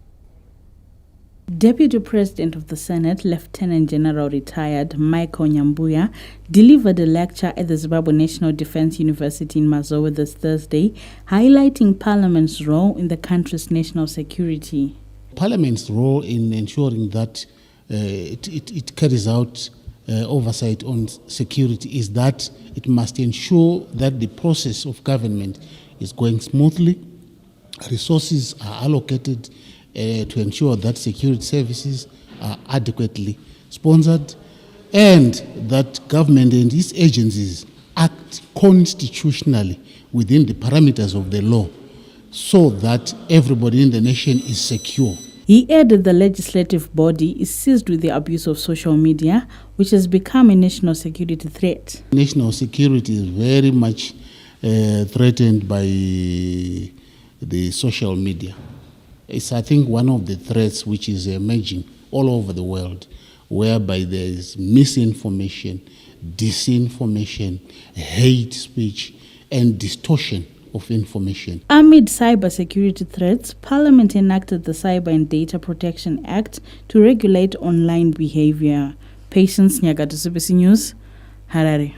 [SPEAKER 4] Deputy President of the Senate, Lieutenant General retired Michael Nyambuya, delivered a lecture at the Zimbabwe National Defense University in Mazowe this Thursday, highlighting Parliament's role in the country's national security.
[SPEAKER 5] Parliament's role in ensuring that it carries out oversight on security is that it must ensure that the process of government is going smoothly, resources are allocated to ensure that security services are adequately sponsored, and that government and its agencies act constitutionally within the parameters of the law so that everybody in the nation is secure.
[SPEAKER 4] He added the legislative body is seized with the abuse of social media, which has become a national security threat.
[SPEAKER 5] National security is very much threatened by the social media. It's, I think, one of the threats which is emerging all over the world, whereby there is misinformation, disinformation, hate speech, and distortion of information.
[SPEAKER 4] Amid cybersecurity threats, Parliament enacted the Cyber and Data Protection Act to regulate online behavior. Patience Nyagato, CBC News, Harare.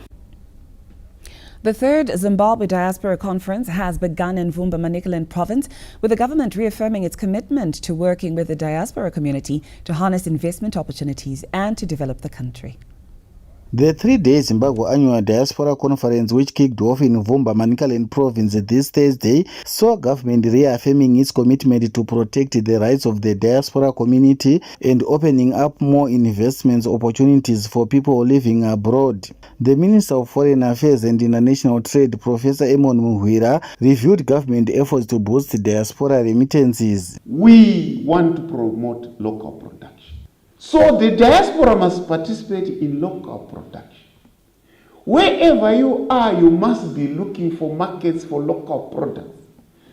[SPEAKER 1] The third Zimbabwe Diaspora Conference has begun in Vumba, Manicaland Province, with the government reaffirming its commitment to working with the diaspora community to harness investment opportunities and to develop the country.
[SPEAKER 8] The three-day Zimbabwe Annual Diaspora Conference, which kicked off in Vumba, Manicaland Province this Thursday, saw government reaffirming its commitment to protect the rights of the diaspora community and opening up more investment opportunities for people living abroad. The Minister of Foreign Affairs and International Trade, Professor Emon Muhwira, reviewed government efforts to boost diaspora remittances.
[SPEAKER 9] We want to promote local production. So the diaspora must participate in local production. Wherever you are, you must be looking for markets for local products.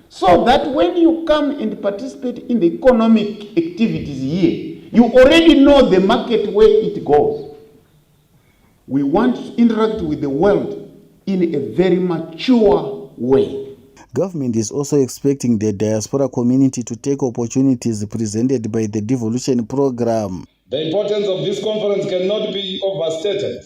[SPEAKER 9] So that when you come and participate in the economic activities here, you already know the market where it goes. We want to interact with the world in a very mature way.
[SPEAKER 8] Government is also expecting the diaspora community to take opportunities presented by the devolution program.
[SPEAKER 10] The importance of this conference cannot be overstated.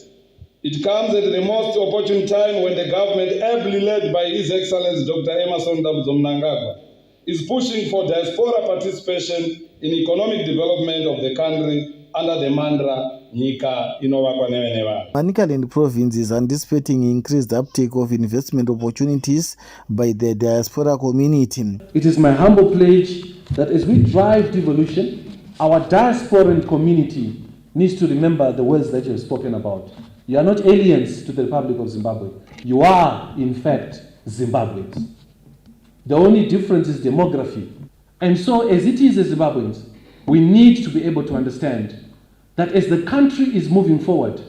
[SPEAKER 10] It comes at the most opportune time when the government, ably led by His Excellency Dr. Emmerson Mnangagwa, is pushing for diaspora participation in economic development of the country under the mantra Nika Inovakwa Neveneva.
[SPEAKER 8] Manicaland Province is anticipating increased uptake of investment opportunities by the diaspora community.
[SPEAKER 21] It is my humble pledge that as we drive devolution, our diasporan community needs to remember the words that you have spoken about. You are not aliens to the Republic of Zimbabwe. You are, in fact, Zimbabweans. The only difference is demography. And so, as it is as Zimbabweans, we need to be able to understand that as the country is moving forward,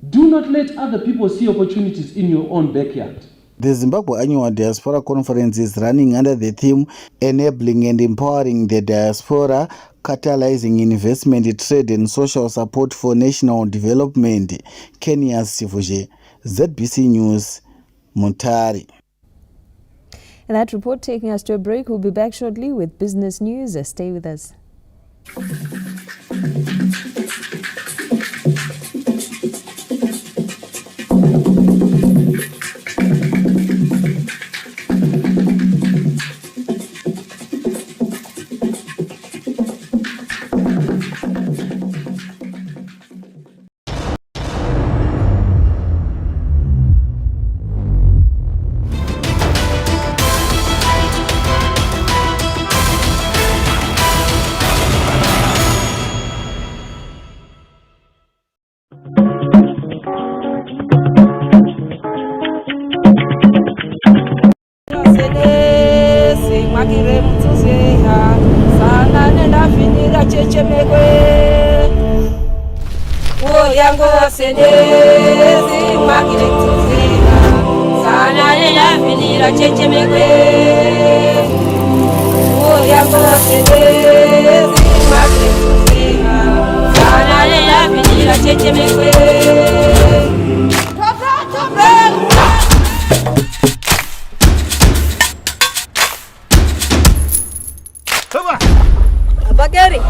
[SPEAKER 21] do not let other people see opportunities in your own backyard.
[SPEAKER 8] The Zimbabwe Annual Diaspora Conference is running under the theme Enabling and Empowering the Diaspora, Catalyzing Investment, Trade and Social Support for National Development. Kenya's Sivuje, ZBC News, Mutare.
[SPEAKER 2] And that report taking us to a break. We'll be back shortly with business news. Stay with us.
[SPEAKER 12] Bagari.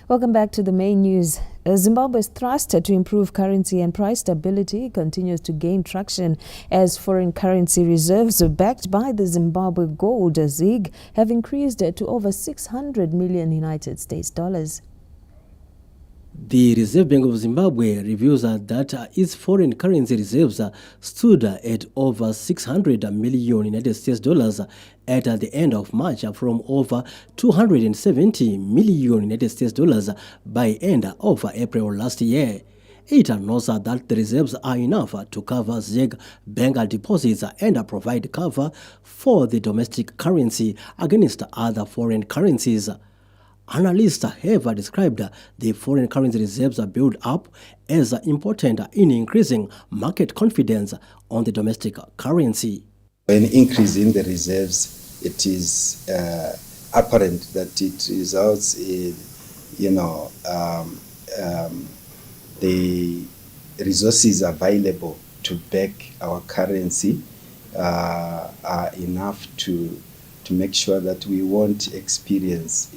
[SPEAKER 2] Welcome back to the main news. Zimbabwe's thrust to improve currency and price stability continues to gain traction as foreign currency reserves backed by the Zimbabwe gold ZiG have increased to over 600 million United States dollars.
[SPEAKER 13] The Reserve Bank of Zimbabwe reveals that its foreign currency reserves stood at over 600 million United States dollars at the end of March from over 270 million United States dollars by end of April last year. It notes that the reserves are enough to cover ZiG bank deposits and provide cover for the domestic currency against other foreign currencies. Analysts have described the foreign currency reserves build up as important in increasing market confidence on the domestic currency.
[SPEAKER 22] An increase in the reserves, it is apparent that it results in, the resources available to back our currency are enough to make sure that we won't experience,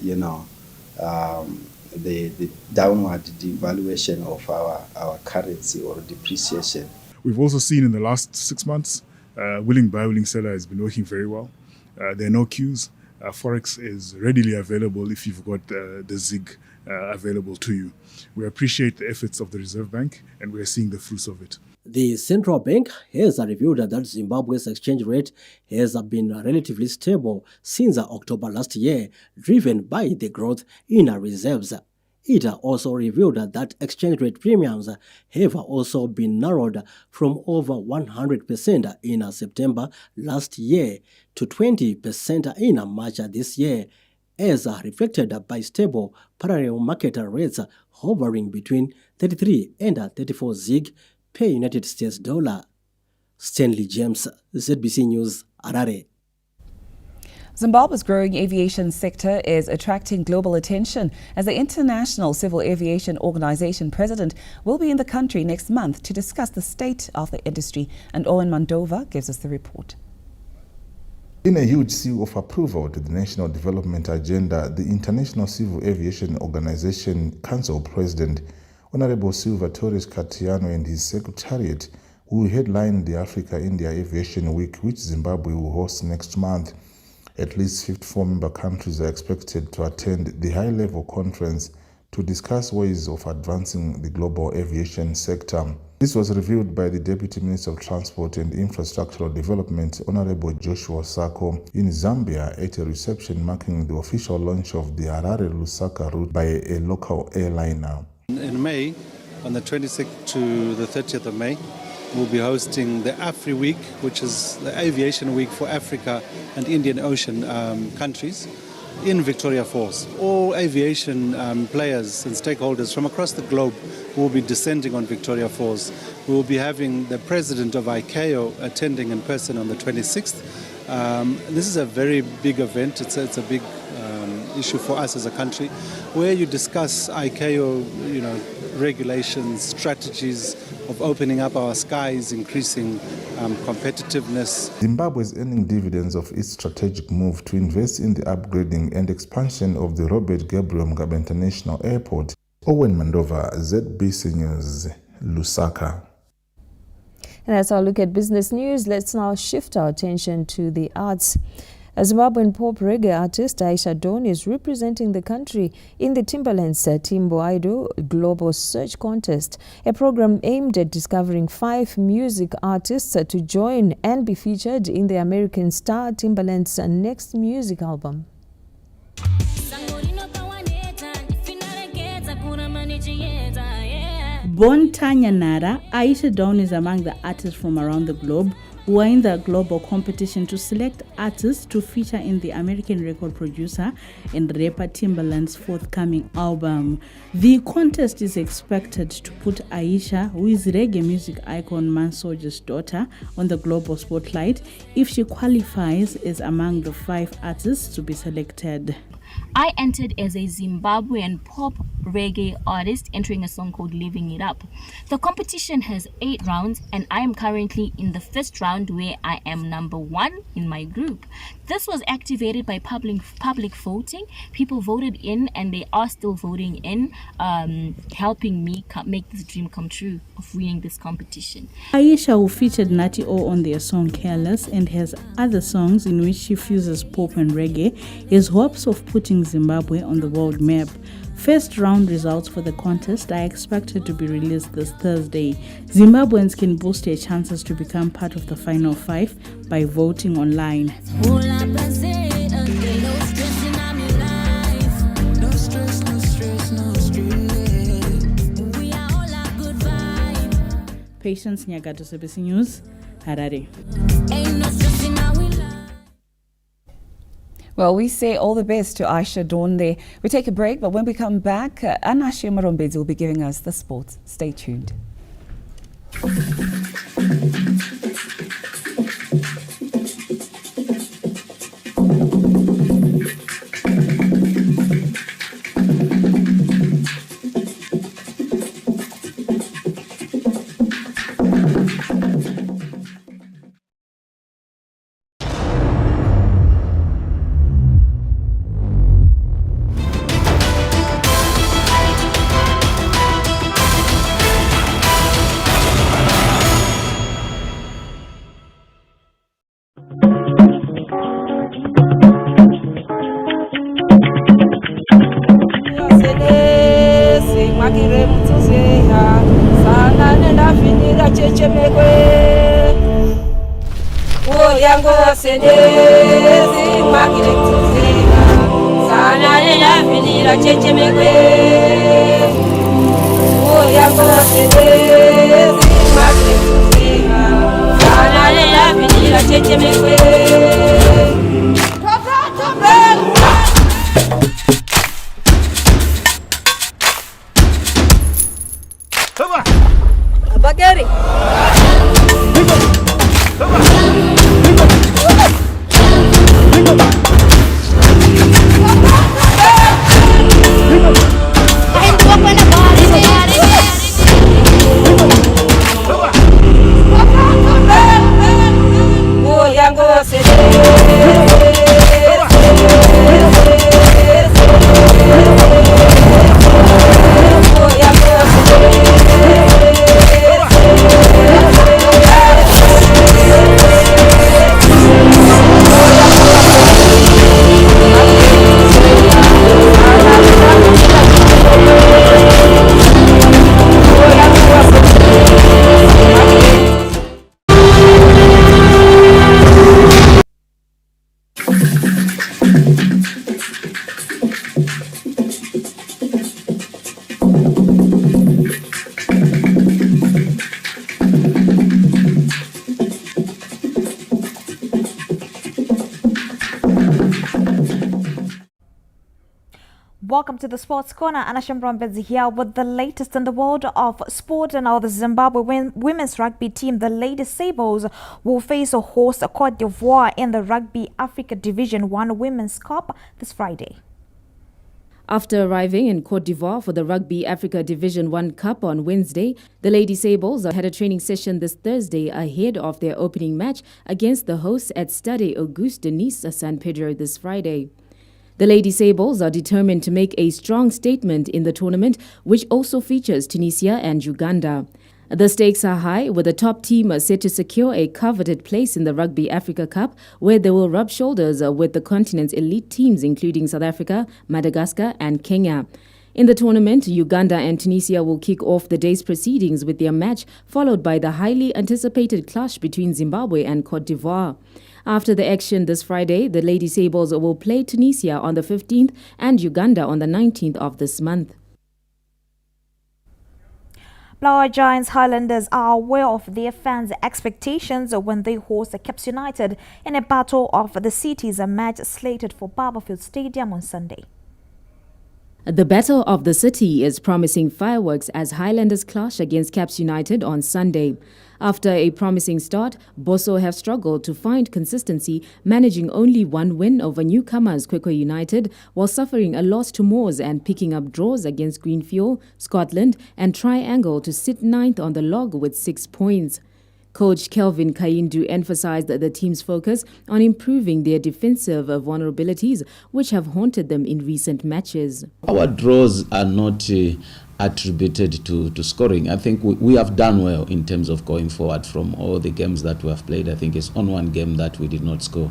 [SPEAKER 22] the downward devaluation of our currency or depreciation.
[SPEAKER 23] We've also seen in the last 6 months, willing buyer, willing seller has been working very well. There are no queues. Forex is readily available if you've got the ZiG available to you. We appreciate the efforts of the Reserve Bank and we are seeing the fruits of it.
[SPEAKER 13] The central bank has revealed that Zimbabwe's exchange rate has been relatively stable since October last year, driven by the growth in reserves. It also revealed that exchange rate premiums have also been narrowed from over 100% in September last year to 20% in March this year, as reflected by stable parallel market rates hovering between 33 and 34 ZiG per United States dollar. Stanley James, ZBC News, Harare.
[SPEAKER 1] Zimbabwe's growing aviation sector is attracting global attention as the International Civil Aviation Organization president will be in the country next month to discuss the state of the industry. And Owen Mandova gives us the report.
[SPEAKER 24] In a huge seal of approval to the National Development Agenda, the International Civil Aviation Organization Council President Honorable Silva Torres Katiano and his secretariat will headline the Africa-India Aviation Week, which Zimbabwe will host next month. At least 54 member countries are expected to attend the high-level conference to discuss ways of advancing the global aviation sector. This was revealed by the Deputy Minister of Transport and Infrastructural Development, Honorable Joshua Sako, in Zambia at a reception marking the official launch of the Harare-Lusaka route by a local airliner.
[SPEAKER 6] In May, on the 26th to the 30th of May, we'll be hosting the Afri Week, which is the aviation week for Africa and Indian Ocean countries in Victoria Falls. All aviation players and stakeholders from across the globe will be descending on Victoria Falls. We will be having the president of ICAO attending in person on the 26th. This is a very big event. It's a big issue for us as a country, where you discuss ICAO, regulations, strategies of opening up our skies, increasing competitiveness.
[SPEAKER 24] Zimbabwe is earning dividends of its strategic move to invest in the upgrading and expansion of the Robert Gabriel Mugabe International Airport. Owen Mandova, ZBC News, Lusaka.
[SPEAKER 2] And that's our look at business news. Let's now shift our attention to the arts. A Zimbabwean pop reggae artist, Aisha Dawn, is representing the country in the Timbaland's Timbo Idol Global Search Contest, a program aimed at discovering 5 music artists to join and be featured in the American star Timbaland's next music album.
[SPEAKER 4] Born Tanya Nara, Aisha Dawn is among the artists from around the globe who are in the global competition to select artists to feature in the American record producer and rapper Timbaland's forthcoming album. The contest is expected to put Aisha, who is reggae music icon Mansour's daughter, on the global spotlight if she qualifies as among the 5 artists to be selected.
[SPEAKER 12] I entered as a Zimbabwean pop reggae artist entering a song called Living It Up. The competition has 8 rounds and I am currently in the first round where I am number 1 in my group. This was activated by public voting. People voted in and they are still voting in, helping me make this dream come true of winning this competition.
[SPEAKER 4] Aisha, who featured Natty O on their song Careless and has other songs in which she fuses pop and reggae, has hopes of putting Zimbabwe on the world map. First round results for the contest are expected to be released this Thursday. Zimbabweans can boost their chances to become part of the final 5 by voting online. Patience Nyagato, CBC News, Harare.
[SPEAKER 1] Well, we say all the best to Aisha Dawn there. We take a break, but when we come back, Anashe Marombezi will be giving us the sports. Stay tuned.
[SPEAKER 14] Yango, Welcome to the Sports Corner. Anna Shambrombedzi here with the latest in the world of sport. And now the Zimbabwe women's rugby team, the Lady Sables, will face a host Cote d'Ivoire in the Rugby Africa Division 1 Women's Cup this Friday.
[SPEAKER 15] After arriving in Cote d'Ivoire for the Rugby Africa Division 1 Cup on Wednesday, the Lady Sables had a training session this Thursday ahead of their opening match against the hosts at Stade Auguste Denis San Pedro this Friday. The Lady Sables are determined to make a strong statement in the tournament, which also features Tunisia and Uganda. The stakes are high, with the top team set to secure a coveted place in the Rugby Africa Cup, where they will rub shoulders with the continent's elite teams, including South Africa, Madagascar and Kenya. In the tournament, Uganda and Tunisia will kick off the day's proceedings with their match, followed by the highly anticipated clash between Zimbabwe and Cote d'Ivoire. After the action this Friday, the Lady Sables will play Tunisia on the 15th and Uganda on the 19th of this month.
[SPEAKER 14] Flower Giants Highlanders are aware of their fans' expectations when they host Caps United in a battle of the cities, a match slated for Barberfield Stadium on Sunday.
[SPEAKER 15] The Battle of the City is promising fireworks as Highlanders clash against Caps United on Sunday. After a promising start, Bosso have struggled to find consistency, managing only one win over newcomers Kwekwe United, while suffering a loss to Moors and picking up draws against Greenfield, Scotland and Triangle to sit ninth on the log with 6 points. Coach Kelvin Kaindu emphasized the team's focus on improving their defensive vulnerabilities, which have haunted them in recent matches.
[SPEAKER 16] Our draws are not attributed to scoring. I think we have done well in terms of going forward from all the games that we have played. I think it's on one game that we did not score.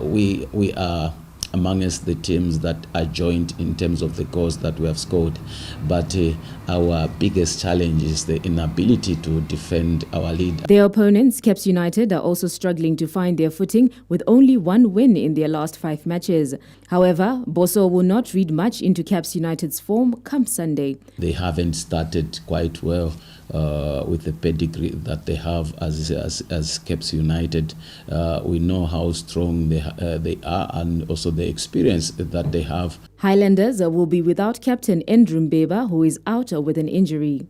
[SPEAKER 16] We are amongst the teams that are joint in terms of the goals that we have scored. But our biggest challenge is the inability to defend our lead.
[SPEAKER 15] Their opponents, Caps United, are also struggling to find their footing with only one win in their last 5 matches. However, Bosso will not read much into Caps United's form come Sunday.
[SPEAKER 16] They haven't started quite well with the pedigree that they have as Caps United. We know how strong they are and also the experience that they have.
[SPEAKER 15] Highlanders will be without captain Endrum Beba, who is out with an injury.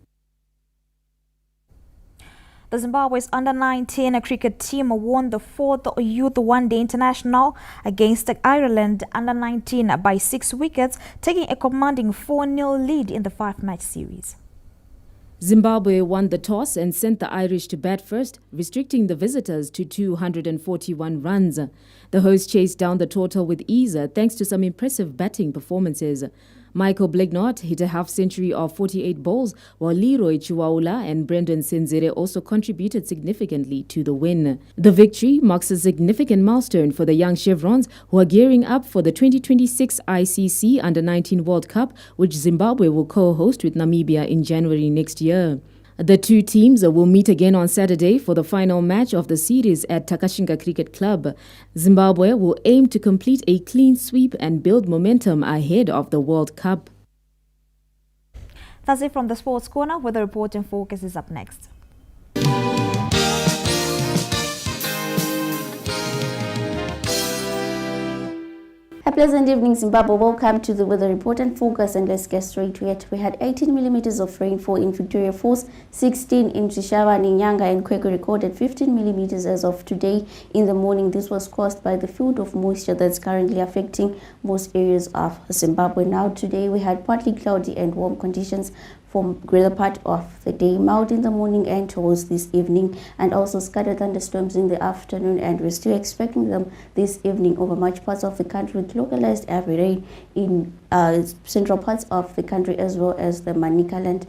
[SPEAKER 14] The Zimbabwe's under-19 cricket team won the 4th Youth One-Day International against Ireland under-19 by 6 wickets, taking a commanding 4-0 lead in the 5-match series.
[SPEAKER 15] Zimbabwe won the toss and sent the Irish to bat first, restricting the visitors to 241 runs. The hosts chased down the total with ease thanks to some impressive batting performances. Michael Blignott hit a half-century of 48 balls, while Leroy Chiwaula and Brendan Senzere also contributed significantly to the win. The victory marks a significant milestone for the young Chevrons, who are gearing up for the 2026 ICC Under-19 World Cup, which Zimbabwe will co-host with Namibia in January next year. The two teams will meet again on Saturday for the final match of the series at Takashinga Cricket Club. Zimbabwe will aim to complete a clean sweep and build momentum ahead of the World Cup.
[SPEAKER 14] That's it from the Sports Corner, where the reporting focus is up next.
[SPEAKER 17] A pleasant evening, Zimbabwe. Welcome to the Weather Report and Focus, and let's get straight to it. We had 18 millimeters of rainfall in Victoria Falls, 16 in Tshishava, Nyanga and Kwekwe recorded 15 millimeters as of today in the morning. This was caused by the field of moisture that's currently affecting most areas of Zimbabwe. Now today we had partly cloudy and warm conditions for greater part of the day, mild in the morning and towards this evening, and also scattered thunderstorms in the afternoon, and we're still expecting them this evening over much parts of the country, with localized heavy rain in central parts of the country as well as the Manicaland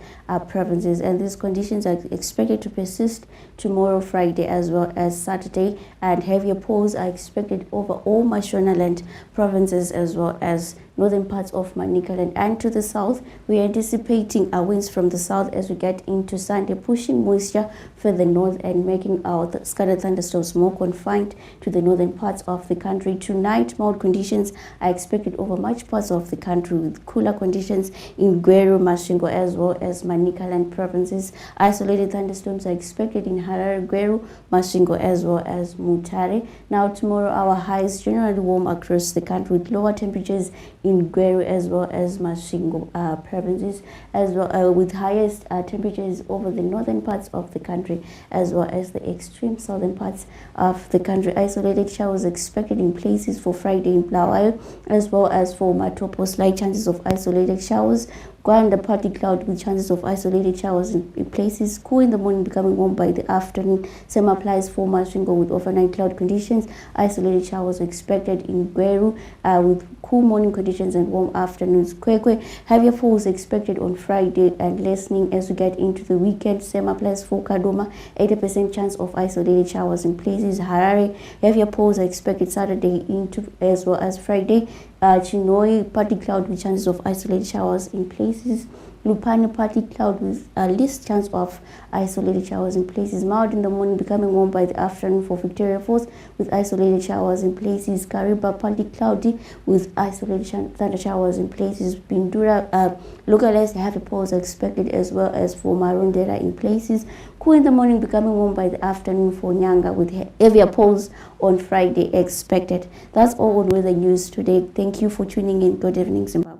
[SPEAKER 17] provinces, and these conditions are expected to persist tomorrow, Friday as well as Saturday, and heavier pours are expected over all Mashonaland provinces as well as northern parts of Manicaland. And to the south, we are anticipating winds from the south as we get into Sunday, pushing moisture further north and making our scattered thunderstorms more confined to the northern parts of the country. Tonight, mild conditions are expected over much parts of the country, with cooler conditions in Gweru, Masvingo, as well as Manicaland provinces. Isolated thunderstorms are expected in Harare, Gweru, Masvingo, as well as Mutare. Now, tomorrow, our highs generally warm across the country, with lower temperatures in Gweru as well as Masvingo provinces, as well with highest temperatures over the northern parts of the country as well as the extreme southern parts of the country. Isolated showers expected in places for Friday in Bulawayo as well as for Matopo. Slight chances of isolated showers. Gwanda partly cloud with chances of isolated showers in places. Cool in the morning, becoming warm by the afternoon. Same applies for Masvingo with overnight cloud conditions. Isolated showers expected in Gweru with cool morning conditions and warm afternoons. Kwekwe, heavier falls expected on Friday and lessening as we get into the weekend. Same applies for Kadoma, 80% chance of isolated showers in places. Harare, heavier falls are expected Saturday into as well as Friday. Chinoi, partly cloud with chances of isolated showers in places. Lupane, partly cloud with least chance of isolated showers in places. Mild in the morning, becoming warm by the afternoon for Victoria Falls with isolated showers in places. Kariba, partly cloudy with isolated thunder showers in places. Bindura, localized heavy falls are expected as well as for Marundera in places. Cool in the morning, becoming warm by the afternoon for Nyanga with heavier falls on Friday expected. That's all on weather news today. Thank you for tuning in. Good evening, Zimbabwe.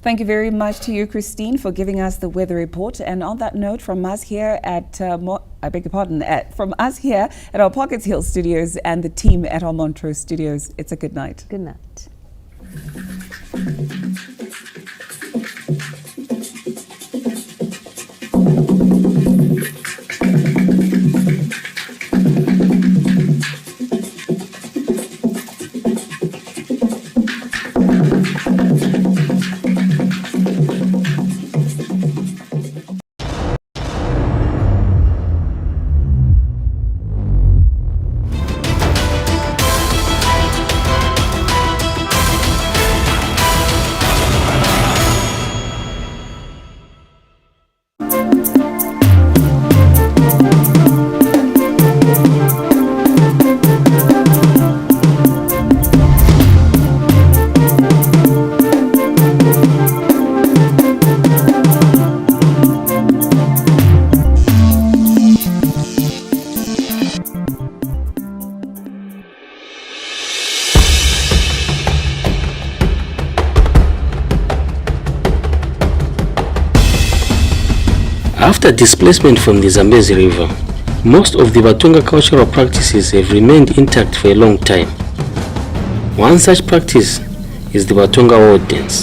[SPEAKER 1] Thank you very much to you, Christine, for giving us the weather report. And on that note, from us here at, from us here at our Pockets Hill studios and the team at our Montrose studios, it's a good night.
[SPEAKER 2] Good night.
[SPEAKER 7] After displacement from the Zambezi River, most of the Batonga cultural practices have remained intact for a long time. One such practice is the Batonga war dance.